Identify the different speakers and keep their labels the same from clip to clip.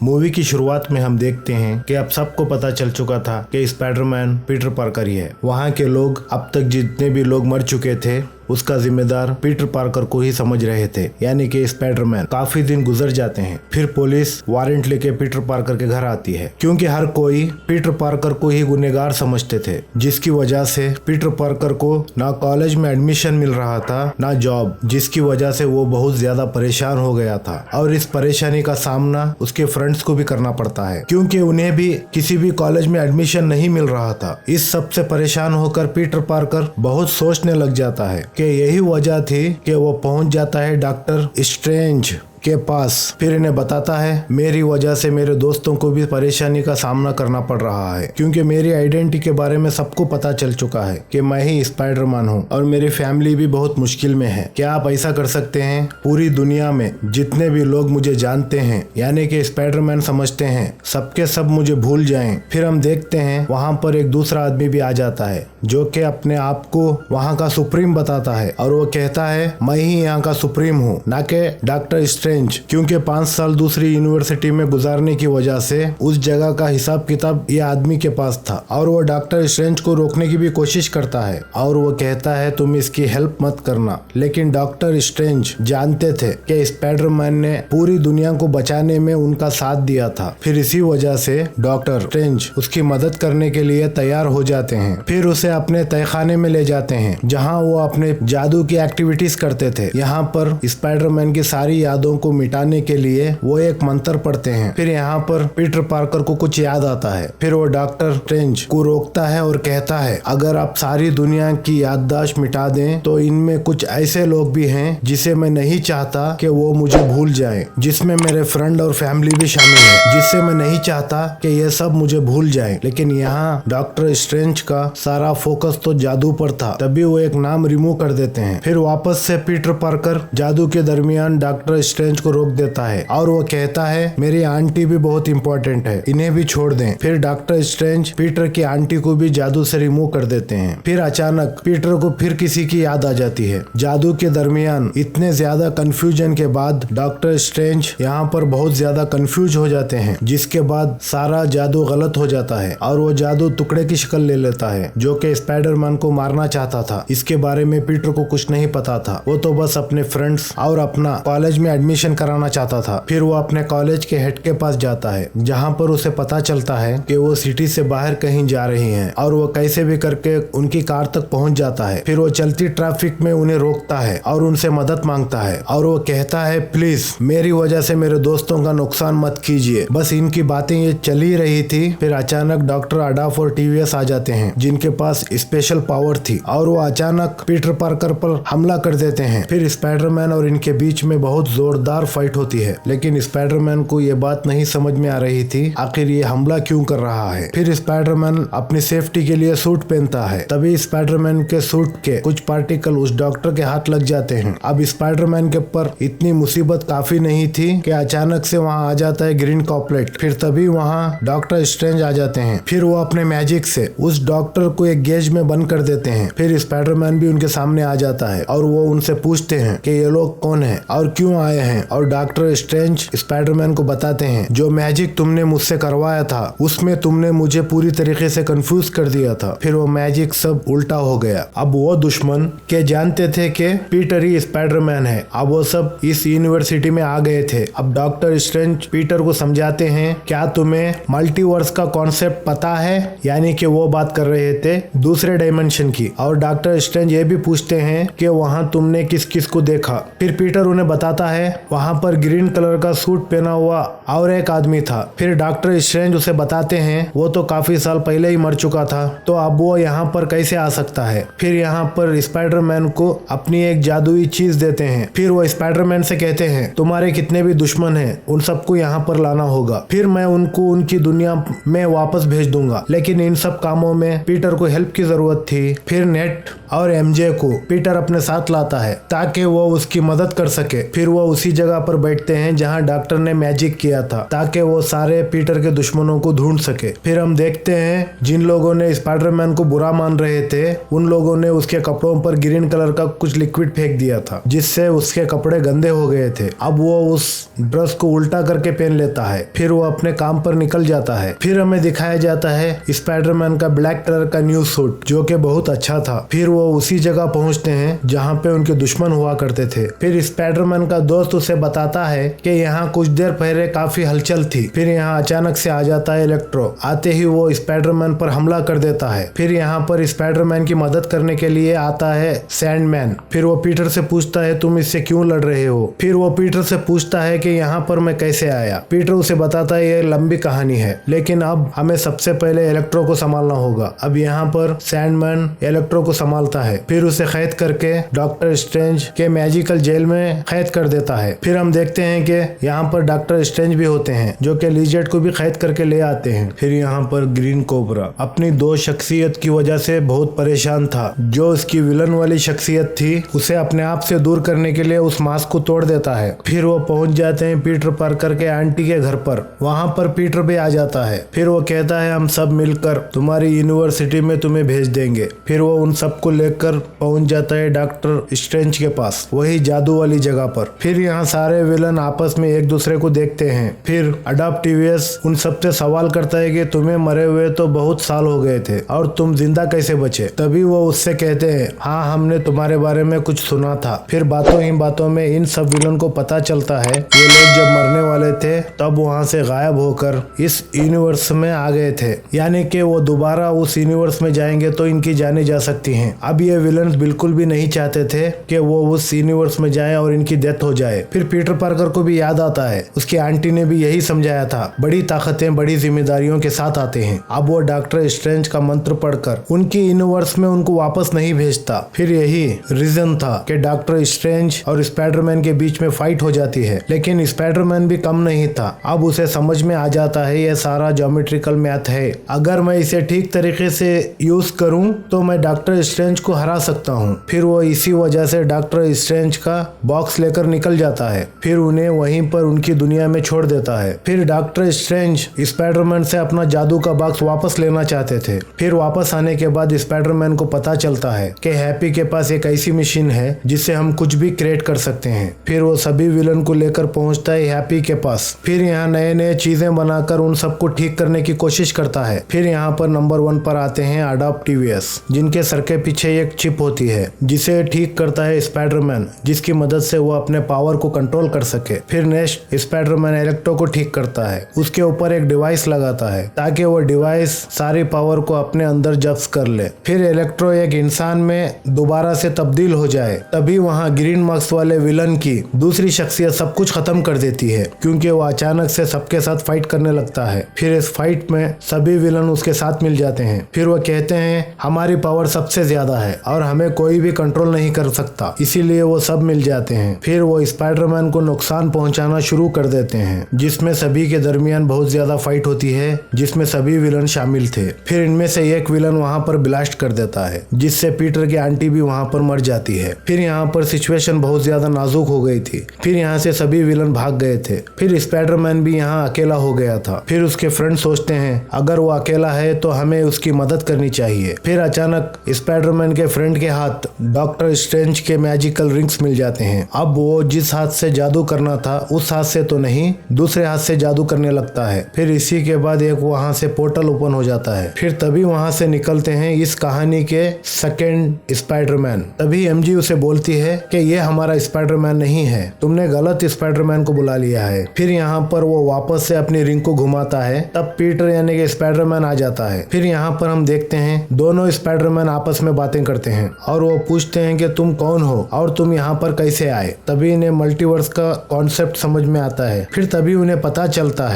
Speaker 1: Movie की शुरुआत में हम देखते हैं कि अब सबको पता चल चुका था कि स्पाइडरमैन पीटर पार्कर ही है। वहाँ के लोग अब तक जितने भी लोग मर चुके थे उसका जिम्मेदार पीटर पार्कर को ही समझ रहे थे, यानी कि स्पाइडरमैन। काफी दिन गुजर जाते हैं, फिर पुलिस वारंट लेके पीटर पार्कर के घर आती है, क्योंकि हर कोई पीटर पार्कर को ही गुनहगार समझते थे, जिसकी वजह से पीटर पार्कर को ना कॉलेज में एडमिशन मिल रहा था ना जॉब, जिसकी वजह से वो बहुत ज्यादा परेशान हो गया था। और इस परेशानी का सामना उसके फ्रेंड्स को भी करना पड़ता है, क्योंकि उन्हें भी किसी भी कॉलेज में एडमिशन नहीं मिल रहा था। इस सब से परेशान होकर पीटर पार्कर बहुत सोचने लग जाता है कि यही वजह थी कि वो पहुंच जाता है डॉक्टर स्ट्रेंज के पास। फिर इन्हें बताता है मेरी वजह से मेरे दोस्तों को भी परेशानी का सामना करना पड़ रहा है, क्योंकि मेरी आइडेंटिटी के बारे में सबको पता चल चुका है कि मैं ही स्पाइडरमैन हूँ और मेरी फैमिली भी बहुत मुश्किल में है। क्या आप ऐसा कर सकते हैं पूरी दुनिया में जितने भी लोग मुझे जानते हैं यानी कि स्पाइडरमैन समझते हैं, सबके सब मुझे भूल जाएं। फिर हम देखते हैं वहाँ पर एक दूसरा आदमी भी आ जाता है जो कि अपने आप को वहाँ का सुप्रीम बताता है और वो कहता है मैं ही यहाँ का सुप्रीम हूँ, ना कि डॉक्टर स्ट्रेंज। क्योंकि 5 साल दूसरी यूनिवर्सिटी में गुजारने की वजह से उस जगह का हिसाब किताब ये आदमी के पास था और वो डॉक्टर स्ट्रेंज को रोकने की भी कोशिश करता है और वो कहता है तुम इसकी हेल्प मत करना। लेकिन डॉक्टर स्ट्रेंज जानते थे कि स्पाइडरमैन ने पूरी दुनिया को बचाने में उनका साथ दिया था। फिर इसी वजह से डॉक्टर स्ट्रेंज उसकी मदद करने के लिए तैयार हो जाते हैं। फिर उसे अपने तहखाने में ले जाते हैं जहाँ वो अपने जादू की एक्टिविटीज करते थे। यहाँ पर स्पाइडरमैन की सारी यादों को मिटाने के लिए वो एक मंत्र पढ़ते हैं। फिर यहाँ पर पीटर पार्कर को कुछ याद आता है। फिर वो डॉक्टर स्ट्रेंज को रोकता है और कहता है अगर आप सारी दुनिया की याददाश्त मिटा दें तो इनमें कुछ ऐसे लोग भी हैं जिसे मैं नहीं चाहता कि वो मुझे भूल जाएं, जिसमें मेरे फ्रेंड और फैमिली भी शामिल है, जिससे मैं नहीं चाहता कि ये सब मुझे भूल जाएं। लेकिन यहाँ डॉक्टर स्ट्रेंज का सारा फोकस तो जादू पर था, तभी वो एक नाम रिमूव कर देते हैं। फिर वापस से पीटर पार्कर जादू के दरमियान डॉक्टर स्ट्रेंज को रोक देता है और वो कहता है मेरी आंटी भी बहुत इंपॉर्टेंट है, इन्हें भी छोड़ दें। फिर डॉक्टर स्ट्रेंज पीटर की आंटी को भी जादू से रिमूव कर देते हैं। फिर अचानक पीटर को फिर किसी की याद आ जाती है। जादू के दरमियान इतने ज्यादा कंफ्यूजन के बाद डॉक्टर स्ट्रेंज यहाँ पर बहुत ज्यादा कंफ्यूज हो जाते हैं, जिसके बाद सारा जादू गलत हो जाता है और वो जादू टुकड़े की शक्ल ले लेता है जो कि स्पाइडरमैन को मारना चाहता था। इसके बारे में पीटर को कुछ नहीं पता था, वो तो बस अपने फ्रेंड्स और अपना कॉलेज में एडमिशन कराना चाहता था। फिर वो अपने कॉलेज के हेड के पास जाता है जहाँ पर उसे पता चलता है कि वो सिटी से बाहर कहीं जा रही हैं और वो कैसे भी करके उनकी कार तक पहुँच जाता है। फिर वो चलती ट्रैफिक में उन्हें रोकता है और उनसे मदद मांगता है और वो कहता है प्लीज मेरी वजह से मेरे दोस्तों का नुकसान मत कीजिए। बस इनकी बातें ये चली रही थी। फिर अचानक डॉक्टर अडाफ और टीवीएस आ जाते हैं जिनके पास स्पेशल पावर थी और वो अचानक पीटर पार्कर पर हमला कर देते हैं। फिर स्पाइडरमैन और इनके बीच में बहुत जोरदार फाइट होती है, लेकिन स्पाइडरमैन को ये बात नहीं समझ में आ रही थी आखिर ये हमला क्यों कर रहा है। फिर स्पाइडरमैन अपनी सेफ्टी के लिए सूट पहनता है, तभी स्पाइडरमैन के सूट के कुछ पार्टिकल उस डॉक्टर के हाथ लग जाते हैं। अब स्पाइडरमैन के ऊपर इतनी मुसीबत काफी नहीं थी कि अचानक से वहाँ आ जाता है ग्रीन कॉपलेट। फिर तभी वहाँ डॉक्टर स्ट्रेंज आ जाते हैं। फिर वो अपने मैजिक से उस डॉक्टर को एक गेज में बंद कर देते हैं। फिर स्पाइडरमैन भी उनके सामने आ जाता है और वो उनसे पूछते हैं कि ये लोग कौन है और क्यों आए हैं। और डॉक्टर स्ट्रेंज स्पाइडरमैन को बताते हैं जो मैजिक तुमने मुझसे करवाया था उसमें तुमने मुझे पूरी तरीके से कंफ्यूज कर दिया था। फिर वो मैजिक सब उल्टा हो गया। अब वो दुश्मन के जानते थे कि पीटर ही स्पाइडरमैन है। अब वो सब इस यूनिवर्सिटी में आ गए थे। अब डॉक्टर स्ट्रेंज पीटर को समझाते हैं क्या तुम्हें मल्टीवर्स का कॉन्सेप्ट पता है, यानी कि वो बात कर रहे थे दूसरे डायमेंशन की। और डॉक्टर स्ट्रेंज ये भी पूछते हैं कि वहाँ तुमने किस किस को देखा। फिर पीटर उन्हें बताता है वहाँ पर ग्रीन कलर का सूट पहना हुआ और एक आदमी था। फिर डॉक्टर स्ट्रेंज उसे बताते हैं वो तो काफी साल पहले ही मर चुका था, तो अब वो यहाँ पर कैसे आ सकता है। फिर यहाँ पर स्पाइडरमैन को अपनी एक जादुई चीज देते हैं। फिर वो स्पाइडरमैन से कहते हैं तुम्हारे कितने भी दुश्मन हैं उन सबको यहाँ पर लाना होगा, फिर मैं उनको उनकी दुनिया में वापस भेज दूंगा। लेकिन इन सब कामों में पीटर को हेल्प की जरूरत थी। फिर नेट और एमजे को पीटर अपने साथ लाता है ताकि वो उसकी मदद कर सके। फिर वो उसी जगह पर बैठते हैं जहाँ डॉक्टर ने मैजिक किया था ताकि वो सारे पीटर के दुश्मनों को ढूंढ सके। फिर हम देखते हैं जिन लोगों ने स्पाइडरमैन को बुरा मान रहे थे उन लोगों ने उसके कपड़ों पर ग्रीन कलर का कुछ लिक्विड फेंक दिया था जिससे उसके कपड़े गंदे हो गए थे। अब वो उस ब्रश को उल्टा करके पहन लेता है, फिर वो अपने काम पर निकल जाता है। फिर हमें दिखाया जाता है स्पाइडरमैन का ब्लैक कलर का न्यू सूट जो कि बहुत अच्छा था। फिर वो उसी जगह पहुंचते हैं जहाँ पे उनके दुश्मन हुआ करते थे। फिर स्पाइडरमैन का दोस्त उसे बताता है कि यहाँ कुछ देर पहले काफी हलचल थी। फिर यहाँ अचानक से आ जाता है इलेक्ट्रो। आते ही वो स्पाइडरमैन पर हमला कर देता है। फिर यहाँ पर स्पाइडरमैन की मदद करने के लिए आता है सैंडमैन। फिर वो पीटर से पूछता है तुम इससे क्यों लड़ रहे हो। फिर वो पीटर से पूछता है कि यहाँ पर मैं कैसे आया। पीटर उसे बताता है ये लंबी कहानी है, लेकिन अब हमें सबसे पहले इलेक्ट्रो को संभालना होगा। अब यहाँ पर सैंडमैन इलेक्ट्रो को संभालता है, फिर उसे कैद करके डॉक्टर स्ट्रेंज के मैजिकल जेल में कैद कर देता है। फिर हम देखते हैं कि यहाँ पर डॉक्टर स्ट्रेंज भी होते हैं जो कि लिजेट को भी कैद करके ले आते हैं। फिर यहाँ पर ग्रीन कोबरा अपनी दो शख्सियत की वजह से बहुत परेशान था। जो उसकी विलन वाली शख्सियत थी उसे अपने आप से दूर करने के लिए उस मास्क को तोड़ देता है। फिर वो पहुंच जाते हैं पीटर पार्कर के आंटी के घर पर। वहाँ पर पीटर भी आ जाता है। फिर वो कहता है हम सब मिलकर तुम्हारी यूनिवर्सिटी में तुम्हें भेज देंगे। फिर वो उन सबको लेकर पहुंच जाता है डॉक्टर स्ट्रेंज के पास, वही जादू वाली जगह पर। फिर यहाँ सारे विलन आपस में एक दूसरे को देखते हैं। फिर अडॉप्टिवियस उन सबसे सवाल करता है कि तुम्हें मरे हुए तो बहुत साल हो गए थे और तुम जिंदा कैसे बचे। तभी वो उससे कहते हैं हाँ हमने तुम्हारे बारे में कुछ सुना था। फिर बातों ही बातों में इन सब विलन को पता चलता है ये लोग जब मरने वाले थे तब वहाँ से गायब होकर इस यूनिवर्स में आ गए थे, यानी कि वो दोबारा उस यूनिवर्स में जाएंगे तो इनकी जाने जा सकती हैं। अब ये विलन बिल्कुल भी नहीं चाहते थे कि वो उस यूनिवर्स में जाए और इनकी डेथ हो जाए। फिर पीटर पार्कर को भी याद आता है उसकी आंटी ने भी यही समझाया था, बड़ी ताकतें बड़ी जिम्मेदारियों के साथ आते हैं। अब वो डॉक्टर स्ट्रेंज का मंत्र पढ़कर उनकी यूनिवर्स में उनको वापस नहीं भेजता। फिर यही रीजन था कि डॉक्टर स्ट्रेंज और स्पाइडरमैन के बीच में फाइट हो जाती है, लेकिन स्पाइडरमैन भी कम नहीं था। अब उसे समझ में आ जाता है ये सारा ज्योमेट्रिकल मैथ है, अगर मैं इसे ठीक तरीके से यूज करूं तो मैं डॉक्टर स्ट्रेंज को हरा सकता हूं। फिर वो इसी वजह से डॉक्टर स्ट्रेंज का बॉक्स लेकर निकल जाता है, फिर उन्हें वहीं पर उनकी दुनिया में छोड़ देता है। फिर डॉक्टर स्ट्रेंज स्पाइडरमैन से अपना जादू का बॉक्स वापस लेना चाहते थे। फिर वापस आने के बाद स्पाइडरमैन को पता चलता है कि हैप्पी के पास एक ऐसी मशीन है जिससे हम कुछ भी क्रिएट कर सकते हैं। फिर वो सभी विलन को लेकर पहुंचता है हैप्पी के पास। फिर यहाँ नए नए चीजें बनाकर उन सबको ठीक करने की कोशिश करता है। फिर यहाँ पर नंबर 1 पर आते हैं अडॉप्टिवियस, जिनके सर के पीछे एक चिप होती है जिसे ठीक करता है स्पाइडरमैन, जिसकी मदद से वो अपने पावर को कंट्रोल कर सके। फिर नेक्स्ट स्पाइडरमैन इलेक्ट्रो को ठीक करता है, उसके ऊपर एक डिवाइस लगाता है ताकि वो डिवाइस सारी पावर को अपने अंदर जब्त कर ले। फिर इलेक्ट्रो एक इंसान में दोबारा से तब्दील हो जाए। तभी वहाँ ग्रीन मास्क वाले विलन की दूसरी शख्सियत सब कुछ खत्म कर देती है, क्योंकि वो अचानक से सबके साथ फाइट करने लगता है। फिर इस फाइट में सभी विलन उसके साथ मिल जाते हैं। फिर वो कहते हैं हमारी पावर सबसे ज्यादा है और हमें कोई भी कंट्रोल नहीं कर सकता, इसीलिए वो सब मिल जाते हैं। फिर वो स्पाइडरमैन को नुकसान पहुंचाना शुरू कर देते हैं, जिसमें सभी के दरमियान बहुत ज्यादा फाइट होती है, जिसमें सभी विलन शामिल थे। फिर इनमें से एक विलन वहाँ पर ब्लास्ट कर देता है, जिससे पीटर की आंटी भी वहाँ पर मर जाती है। फिर यहाँ पर सिचुएशन बहुत ज्यादा नाजुक हो गई थी। फिर यहाँ से सभी विलन भाग गए थे। फिर स्पाइडरमैन भी यहाँ अकेला हो गया था। फिर उसके फ्रेंड सोचते हैं अगर वो अकेला है तो हमें उसकी मदद करनी चाहिए। फिर अचानक स्पाइडरमैन के फ्रेंड के हाथ डॉक्टर स्ट्रेंज के मैजिकल रिंग्स मिल जाते हैं। अब वो जिस हाथ से जादू करना था उस हाथ से तो नहीं, दूसरे हाथ से जादू करने लगता है। फिर इसी के बाद एक वहाँ से पोर्टल ओपन हो जाता है। फिर तभी वहाँ से निकलते हैं इस कहानी के सेकेंड स्पाइडरमैन। तभी एमजी उसे बोलती है कि ये हमारा स्पाइडरमैन नहीं है, तुमने गलत स्पाइडरमैन को बुला लिया है। फिर यहाँ पर वो वापस से अपनी रिंग को घुमाता है, तब पीटर यानी कि स्पाइडरमैन आ जाता है। फिर यहाँ पर हम देखते हैं दोनों स्पाइडरमैन आपस में बातें करते हैं और वो पूछते हैं कि तुम कौन हो और तुम यहाँ पर कैसे आए। तभी इन्हें मल्टीवर्स का कॉन्सेप्ट समझ में आता है। फिर तभी इन्हें पता चलता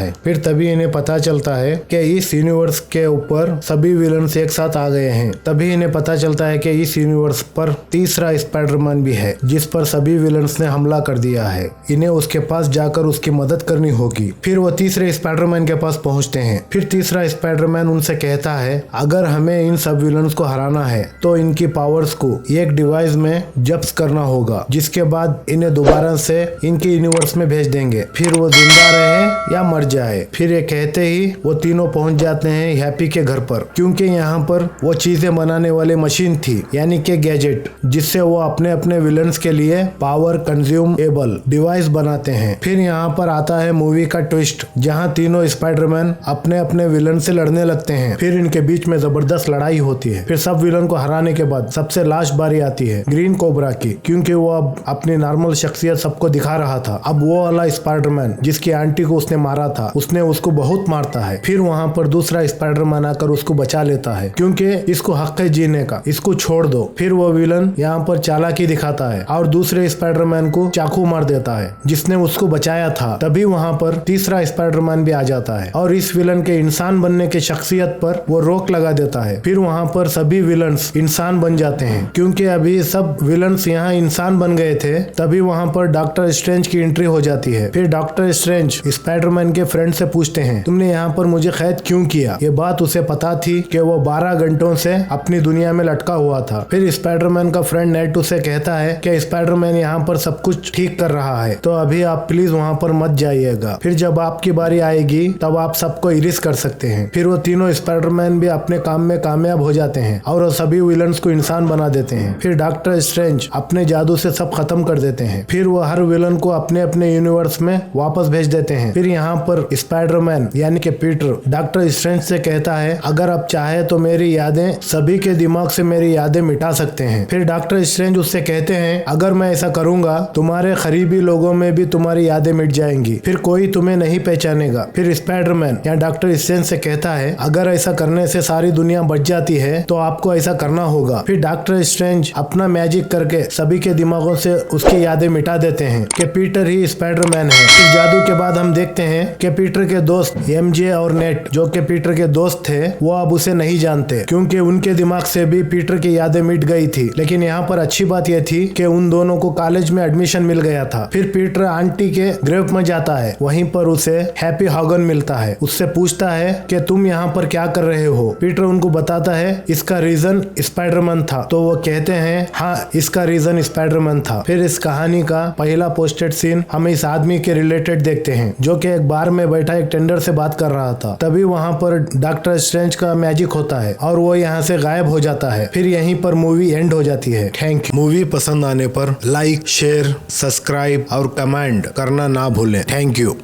Speaker 1: है कि इस यूनिवर्स के ऊपर सभी विलन्स एक साथ आ गए हैं। तभी इन्हें पता चलता है कि इस यूनिवर्स पर तीसरा स्पाइडरमैन भी है, जिस पर सभी विलन्स ने हमला कर दिया है। इन्हें उसके पास जाकर उसकी मदद करनी होगी। फिर वो तीसरे स्पाइडरमैन के पास पहुंचते हैं। फिर तीसरा स्पाइडरमैन उनसे कहता है अगर हमें इन सब विलन्स को हराना है तो इनकी पावर्स को एक डिवाइस में जब्त करना होगा, जिसके बाद इन्हें दोबारा से उसे इनके यूनिवर्स में भेज देंगे, फिर वो जिंदा रहे या मर जाए। फिर ये कहते ही वो तीनों पहुंच जाते हैं हैप्पी के घर पर, क्योंकि यहाँ पर वो चीजें बनाने वाली मशीन थी, यानी कि गैजेट, जिससे वो अपने अपने विलन्स के लिए पावर कंज्यूमेबल डिवाइस बनाते हैं। फिर यहाँ पर आता है मूवी का ट्विस्ट, जहाँ तीनों स्पाइडरमैन अपने अपने विलन से लड़ने लगते हैं। फिर इनके बीच में जबरदस्त लड़ाई होती है। फिर सब विलन को हराने के बाद सबसे लास्ट बारी आती है ग्रीन कोबरा की, क्योंकि वो अब अपनी नॉर्मल शख्सियत सबको दिखा रहा था। अब वो वाला स्पाइडरमैन जिसकी आंटी को उसने मारा था, उसने उसको बहुत मारता है। फिर वहाँ पर दूसरा स्पाइडरमैन आकर उसको बचा लेता है, क्योंकि इसको हक है जीने का, इसको छोड़ दो। फिर वो विलन यहाँ पर चालाकी दिखाता है और दूसरे स्पाइडरमैन को चाकू मार देता है जिसने उसको बचाया था। तभी वहाँ पर तीसरा स्पाइडरमैन भी आ जाता है और इस विलन के इंसान बनने की शख्सियत पर वो रोक लगा देता है। फिर वहाँ पर सभी विलन्स इंसान बन जाते हैं, क्योंकि अभी सब विलन्स यहाँ इंसान बन गए थे। तभी वहाँ पर डॉक्टर स्ट्रेंज की एंट्री हो जाती है। फिर डॉक्टर स्ट्रेंज स्पाइडरमैन के फ्रेंड से पूछते हैं, तुमने यहाँ पर मुझे कैद क्यों किया? ये बात उसे पता थी कि वो 12 घंटों से अपनी दुनिया में लटका हुआ था। फिर स्पाइडरमैन का फ्रेंड नेट उसे कहता है कि स्पाइडरमैन यहाँ पर सब कुछ ठीक कर रहा है, तो अभी आप प्लीज वहाँ पर मत जाइएगा। फिर जब आपकी बारी आएगी तब आप सबको इरेज कर सकते हैं। फिर वो तीनों स्पाइडरमैन भी अपने काम में कामयाब हो जाते हैं और वो सभी विलन्स को इंसान बना देते हैं। फिर डॉक्टर स्ट्रेंज अपने जादू से सब खत्म कर देते हैं। फिर वो हर विलन को अपने अपने यूनिवर्स में वापस भेज देते हैं। फिर यहाँ पर स्पाइडरमैन यानी कि पीटर डॉक्टर स्ट्रेंज से कहता है, अगर आप चाहे तो मेरी यादें सभी के दिमाग से मेरी यादें मिटा सकते हैं। फिर डॉक्टर स्ट्रेंज उससे कहते हैं, अगर मैं ऐसा करूंगा तुम्हारे करीबी लोगों में भी तुम्हारी यादें मिट जाएंगी, फिर कोई तुम्हें नहीं पहचानेगा। फिर स्पाइडरमैन या डॉक्टर स्ट्रेंज से कहता है, अगर ऐसा करने से सारी दुनिया बच जाती है तो आपको ऐसा करना होगा। फिर डॉक्टर स्ट्रेंज अपना मैजिक करके सभी के दिमागों से उसकी यादें मिटा देते हैं कि पीटर ही स्पाइडरमैन है। फिर जादू के बाद हम देखते हैं कि पीटर के दोस्त एमजे और नेट, जो कि पीटर के दोस्त थे, वो अब उसे नहीं जानते, क्योंकि उनके दिमाग से भी पीटर की यादें मिट गई थी। लेकिन यहाँ पर अच्छी बात यह थी कि उन दोनों को कॉलेज में एडमिशन मिल गया था। फिर पीटर आंटी के ग्रेव में जाता है, वहीं पर उसे हैप्पी हॉगन मिलता है। उससे पूछता है कि तुम यहाँ पर क्या कर रहे हो? पीटर उनको बताता है इसका रीजन स्पाइडरमैन था। तो वो कहते हैं, हाँ इसका रीजन स्पाइडरमैन था। फिर इस कहानी का पहला पोस्टेड सीन हम इस आदमी के रिलेटेड देखते हैं, जो कि एक बार में बैठा एक टेंडर से बात कर रहा था। तभी वहाँ पर डॉक्टर स्ट्रेंज का मैजिक होता है और वो यहाँ से गायब हो जाता है। फिर यहीं पर मूवी एंड हो जाती है। Thank you. मूवी पसंद आने पर लाइक, शेयर, सब्सक्राइब और कमेंट करना ना भूलें। Thank you.